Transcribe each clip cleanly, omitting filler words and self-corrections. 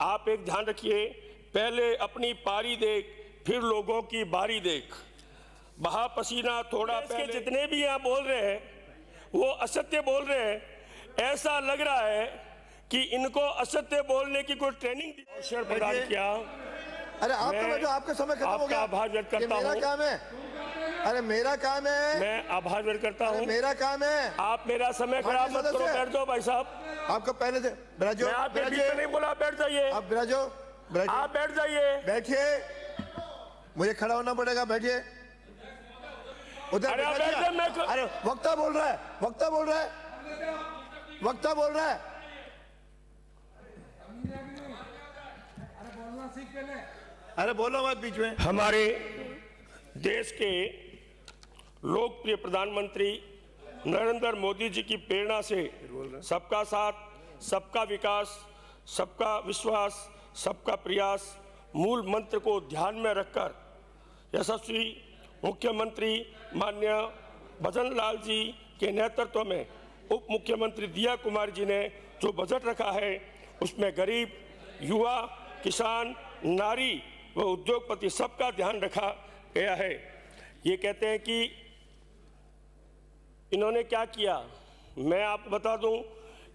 आप एक ध्यान रखिए, पहले अपनी पारी देख फिर लोगों की बारी देख, बहा पसीना थोड़ा पहले। जितने भी यहाँ बोल रहे हैं वो असत्य बोल रहे हैं। ऐसा लग रहा है कि इनको असत्य बोलने की कोई ट्रेनिंग अवसर प्रदान किया। अरे आप तो बैठो, आपका समय खत्म हो गया। आभार व्यक्त करता हूँ। मेरा काम है। अरे मेरा काम है। मैं आभार व्यक्त करता हूँ। मेरा काम है। आप मेरा समय खराब मत करो। बैठ जाओ भाई साहब। आपको पहले से मैं आपके बीच में नहीं बोला, बैठ जाइए। आप बिराजो, आप बैठ जाइए। बैठिए, मुझे खड़ा होना पड़ेगा। बैठिए उधर। अरे वक्ता बोल रहा है, वक्ता बोल रहा है, वक्ता बोल रहा है। अरे बोलो मत बीच में। हमारे देश के लोकप्रिय प्रधानमंत्री नरेंद्र मोदी जी की प्रेरणा से सबका साथ, सबका विकास, सबका विश्वास, सबका प्रयास मूल मंत्र को ध्यान में रखकर यशस्वी मुख्यमंत्री माननीय भजन लाल जी के नेतृत्व में उप मुख्यमंत्री दिया कुमार जी ने जो बजट रखा है उसमें गरीब, युवा, किसान, नारी व उद्योगपति सबका ध्यान रखा गया है। ये कहते हैं कि इन्होंने क्या किया, मैं आपको बता दूं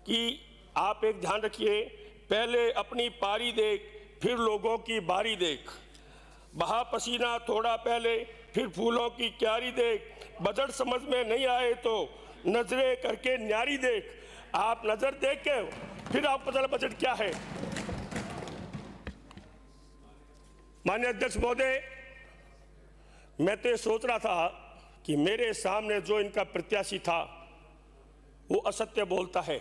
कि आप एक ध्यान रखिए, पहले अपनी पारी देख फिर लोगों की बारी देख, बहा पसीना थोड़ा पहले फिर फूलों की क्यारी देख, बजट समझ में नहीं आए तो नजरें करके न्यारी देख। आप नजर देख के फिर आपको पता चला बजट क्या है। माननीय अध्यक्ष महोदय, मैं तो ये सोच रहा था कि मेरे सामने जो इनका प्रत्याशी था वो असत्य बोलता है,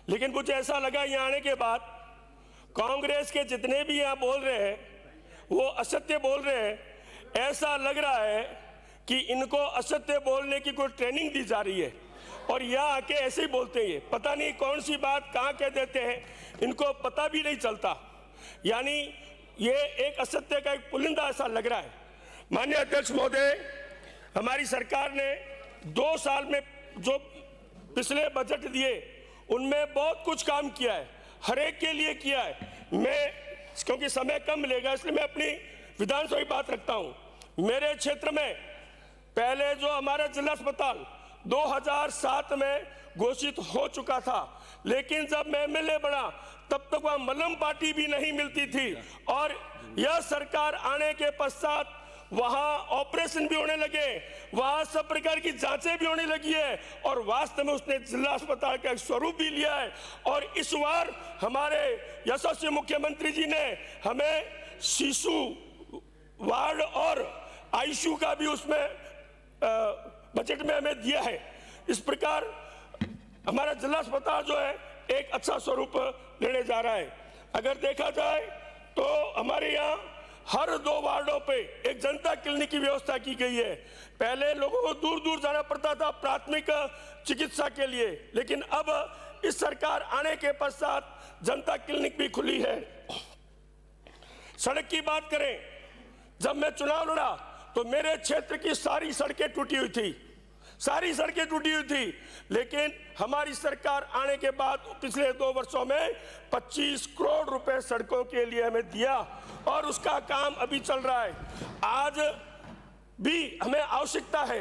लेकिन मुझे ऐसा लगा यहाँ आने के बाद कांग्रेस के जितने भी यहाँ बोल रहे हैं वो असत्य बोल रहे हैं। ऐसा लग रहा है कि इनको असत्य बोलने की कोई ट्रेनिंग दी जा रही है और यहाँ आके ऐसे ही बोलते हैं। पता नहीं कौन सी बात कहाँ कह देते हैं, इनको पता भी नहीं चलता। यानी ये एक असत्य का एक पुलिंदा ऐसा लग रहा है। माननीय अध्यक्ष महोदय, हमारी सरकार ने 2 साल में जो पिछले बजट दिए उनमें बहुत कुछ काम किया है, हर एक के लिए किया है। मैं क्योंकि समय कम मिलेगा इसलिए मैं अपनी विधानसभा की बात रखता हूं। मेरे क्षेत्र में पहले जो हमारा जिला अस्पताल 2007 में घोषित हो चुका था, लेकिन जब मैं एमएलए बना तब तक वह मलम पार्टी भी नहीं मिलती थी और यह सरकार आने के पश्चात वहां ऑपरेशन भी होने लगे, वहां सब प्रकार की जांचें भी होने लगी है और वास्तव में उसने जिला अस्पताल का एक स्वरूप भी लिया है। और इस बार हमारे यशस्वी मुख्यमंत्री जी ने हमें शिशु वार्ड और आईसीयू का भी उसमें बजट में हमें दिया है। इस प्रकार हमारा जिला अस्पताल जो है एक अच्छा स्वरूप लेने जा रहा है। अगर देखा जाए तो हमारे यहाँ हर 2 वार्डों पे एक जनता क्लिनिक की व्यवस्था की गई है। पहले लोगों को दूर दूर जाना पड़ता था प्राथमिक चिकित्सा के लिए, लेकिन अब इस सरकार आने के पश्चात जनता क्लिनिक भी खुली है। सड़क की बात करें, जब मैं चुनाव लड़ा तो मेरे क्षेत्र की सारी सड़कें टूटी हुई थी, सारी सड़कें टूटी हुई थी, लेकिन हमारी सरकार आने के बाद पिछले 2 वर्षों में 25 करोड़ रुपए सड़कों के लिए हमें दिया और उसका काम अभी चल रहा है। आज भी हमें आवश्यकता है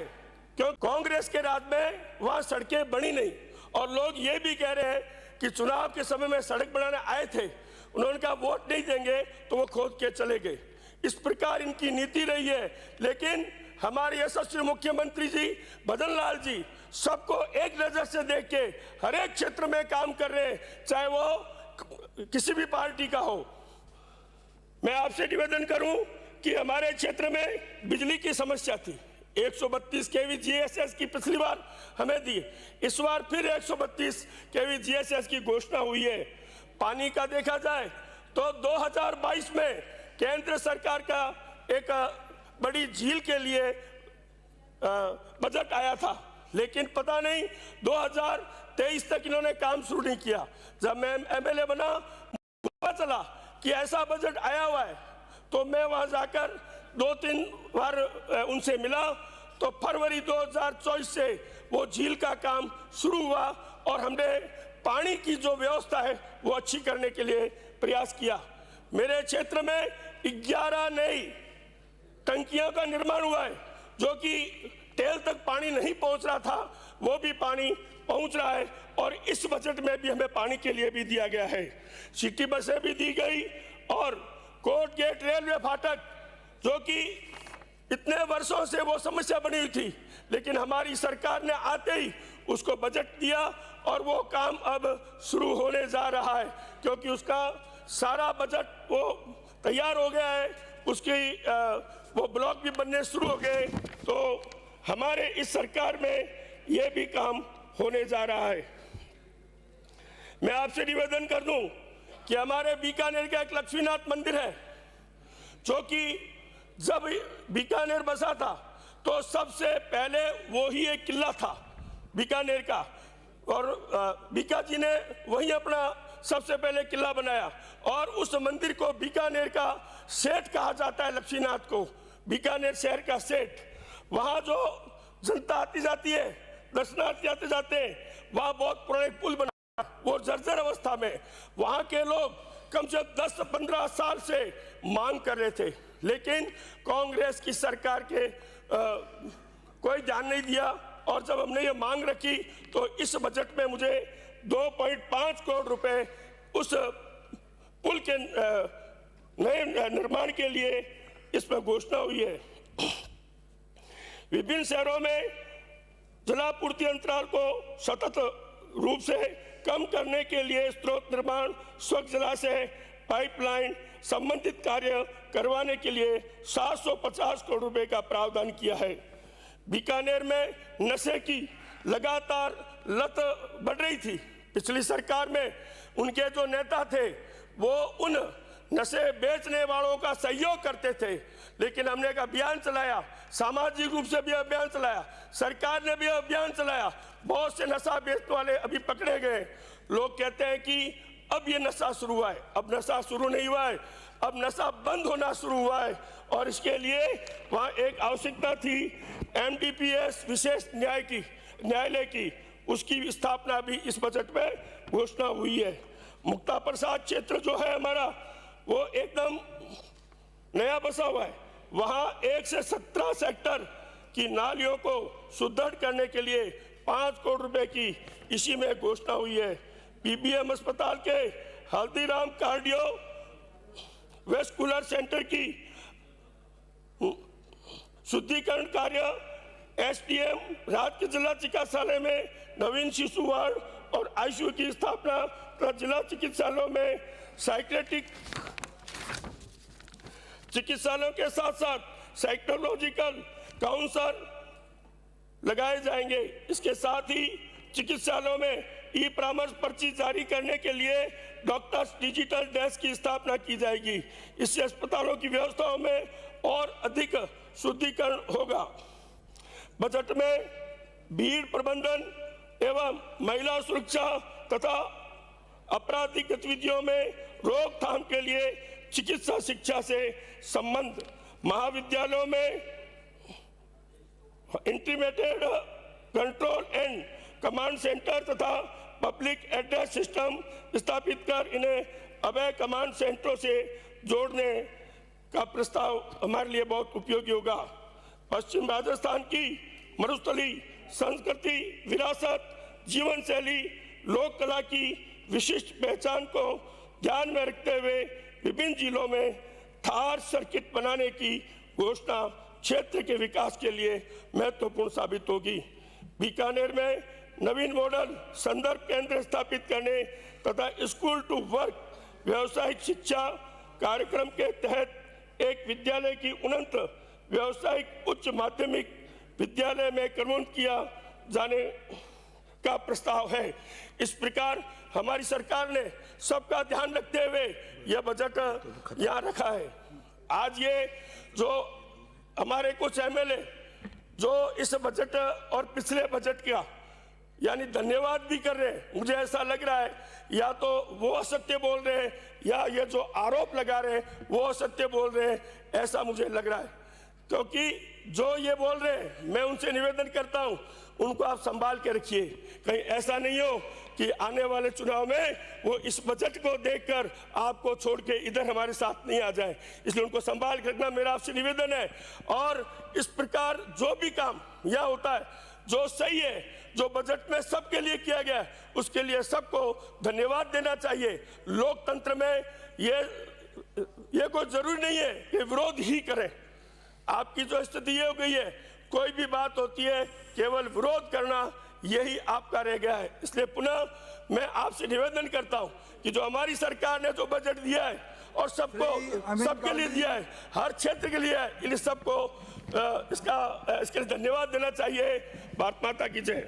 क्योंकि कांग्रेस के राज में वहां सड़कें बनी नहीं और लोग ये भी कह रहे हैं कि चुनाव के समय में सड़क बनाने आए थे, उन्होंने कहा वोट नहीं देंगे तो वो खोद के चले गए। इस प्रकार इनकी नीति रही है। लेकिन हमारे यशस्वी मुख्यमंत्री जी भजन लाल जी सबको एक नजर से देख के हर एक क्षेत्र में काम कर रहे हैं, चाहे वो किसी भी पार्टी का हो। मैं आपसे निवेदन करूं कि हमारे क्षेत्र में बिजली की समस्या थी, 132 केवी जीएसएस की पिछली बार हमें दी, इस बार फिर 132 केवी जीएसएस की घोषणा हुई है। पानी का देखा जाए तो 2022 में केंद्र सरकार का एक बड़ी झील के लिए बजट आया था, लेकिन पता नहीं 2023 तक इन्होंने काम शुरू नहीं किया। जब मैं एमएलए बना पता चला कि ऐसा बजट आया हुआ है तो मैं वहां जाकर 2-3 बार उनसे मिला तो फरवरी 2024 से वो झील का काम शुरू हुआ और हमने पानी की जो व्यवस्था है वो अच्छी करने के लिए प्रयास किया। मेरे क्षेत्र में 11 नई टंकियों का निर्माण हुआ है, जो कि टेल तक पानी नहीं पहुंच रहा था, वो भी पानी पहुंच रहा है। और इस बजट में भी हमें पानी के लिए भी दिया गया है। सिटी बसें भी दी गई और कोर्ट गेट रेलवे फाटक, जो कि इतने वर्षों से वो समस्या बनी हुई थी, लेकिन हमारी सरकार ने आते ही उसको बजट दिया और वो काम अब शुरू होने जा रहा है, क्योंकि उसका सारा बजट वो तैयार हो गया है, उसकी वो ब्लॉक भी बनने शुरू हो गए। तो हमारे इस सरकार में ये भी काम होने जा रहा है। मैं आपसे निवेदन कर दूं कि हमारे बीकानेर का एक लक्ष्मीनाथ मंदिर है, जो कि जब बीकानेर बसा था तो सबसे पहले वो ही एक किला था बीकानेर का, और बीका जी ने वही अपना सबसे पहले किला बनाया। और उस मंदिर को बीकानेर का सेठ कहा जाता है, लक्ष्मीनाथ को बीकानेर शहर का सेठ। वहाँ जो जनता आती जाती है, दर्शनार्थी आते जाते हैं, वहाँ बहुत पुराने पुल बना, वो जर्जर अवस्था में, वहाँ के लोग कम से कम 10-15 साल से मांग कर रहे थे, लेकिन कांग्रेस की सरकार के कोई ध्यान नहीं दिया। और जब हमने ये मांग रखी तो इस बजट में मुझे 2.5 करोड़ रुपए उस पुल के नए निर्माण के लिए इसमें घोषणा हुई है। विभिन्न शहरों में जलापूर्ति अंतराल को सतत रूप से कम करने के लिए स्रोत निर्माण, स्वच्छ जलाशय, पाइपलाइन संबंधित कार्य करवाने के लिए 750 करोड़ रुपए का प्रावधान किया है। बीकानेर में नशे की लगातार लत बढ़ रही थी। पिछली सरकार में उनके जो नेता थे वो उन नशे बेचने वालों का सहयोग करते थे, लेकिन हमने एक अभियान चलाया, सामाजिक रूप से भी अभियान चलाया, सरकार ने भी अभियान चलाया, बहुत से नशा बेचने वाले अभी पकड़े गए। लोग कहते हैं कि अब ये नशा शुरू हुआ है, अब नशा शुरू नहीं हुआ है, अब नशा बंद होना शुरू हुआ है। और इसके लिए वहाँ एक आवश्यकता थी MDPS विशेष न्यायालय की, उसकी स्थापना भी इस बजट में घोषणा हुई है। मुक्ता प्रसाद क्षेत्र जो है हमारा, वो एकदम नया बसा हुआ है। वहाँ 1 से 17 सेक्टर की नालियों को सुदृढ़ करने के लिए 5 करोड़ रुपए की इसी में घोषणा हुई है। PBM अस्पताल के हल्दीराम कार्डियो वेस्कुलर सेंटर की शुद्धिकरण कार्य, SDM राज्य के जिला चिकित्सालय में नवीन शिशु वार्ड और ICU की स्थापना तथा जिला चिकित्सालयों में साइकेट्रिक चिकित्सालयों के साथ साथ साइकोलॉजिकल काउंसलर लगाए जाएंगे। इसके साथ ही चिकित्सालयों में ई-परामर्श पर्ची जारी करने के लिए डॉक्टर्स डिजिटल डेस्क की स्थापना की जाएगी। इससे अस्पतालों की व्यवस्थाओं में और अधिक शुद्धिकरण होगा। बजट में भीड़ प्रबंधन एवं महिला सुरक्षा तथा आपराधिक गतिविधियों में रोकथाम के लिए चिकित्सा शिक्षा से संबंध, महाविद्यालयों में integrated control and command centre तथा पब्लिक एड्रेस सिस्टम स्थापित कर इन्हें अभय कमांड सेंटरों से जोड़ने का प्रस्ताव हमारे लिए बहुत उपयोगी होगा। पश्चिम राजस्थान की मरुस्थली संस्कृति, विरासत, जीवन शैली, लोक कला की विशिष्ट पहचान को ध्यान में रखते हुए विभिन्न जिलों में थार सर्किट बनाने की घोषणा क्षेत्र के विकास के लिए महत्वपूर्ण साबित होगी। बीकानेर में नवीन मॉडल संदर्भ केंद्र स्थापित करने तथा स्कूल टू वर्क व्यावसायिक शिक्षा कार्यक्रम के तहत एक विद्यालय की उन्नत व्यावसायिक उच्च माध्यमिक विद्यालय में क्रमोन्नत किया जाने का प्रस्ताव है। इस प्रकार हमारी सरकार ने सबका ध्यान रखते हुए यह बजट यहाँ रखा है। आज ये जो हमारे कुछ MLA जो इस बजट और पिछले बजट का यानी धन्यवाद भी कर रहे हैं, मुझे ऐसा लग रहा है या तो वो असत्य बोल रहे हैं या ये जो आरोप लगा रहे हैं वो असत्य बोल रहे हैं, ऐसा मुझे लग रहा है। क्योंकि जो ये बोल रहे हैं मैं उनसे निवेदन करता हूं उनको आप संभाल के रखिए। कहीं ऐसा नहीं हो कि आने वाले चुनाव में वो इस बजट को देखकर आपको छोड़ के इधर हमारे साथ नहीं आ जाए, इसलिए उनको संभाल के रखना मेरा आपसे निवेदन है। और इस प्रकार जो भी काम यह होता है जो सही है, जो बजट में सबके लिए किया गया है, उसके लिए सबको धन्यवाद देना चाहिए। लोकतंत्र में ये कोई जरूरी नहीं है कि विरोध ही करें। आपकी जो स्थिति ये हो गई है, कोई भी बात होती है केवल विरोध करना, यही आपका रह गया है। इसलिए पुनः मैं आपसे निवेदन करता हूं कि जो हमारी सरकार ने जो बजट दिया है और सबके लिए दिया है, हर क्षेत्र के लिए है, इन सबको इसके लिए धन्यवाद देना चाहिए। भारत माता की जय।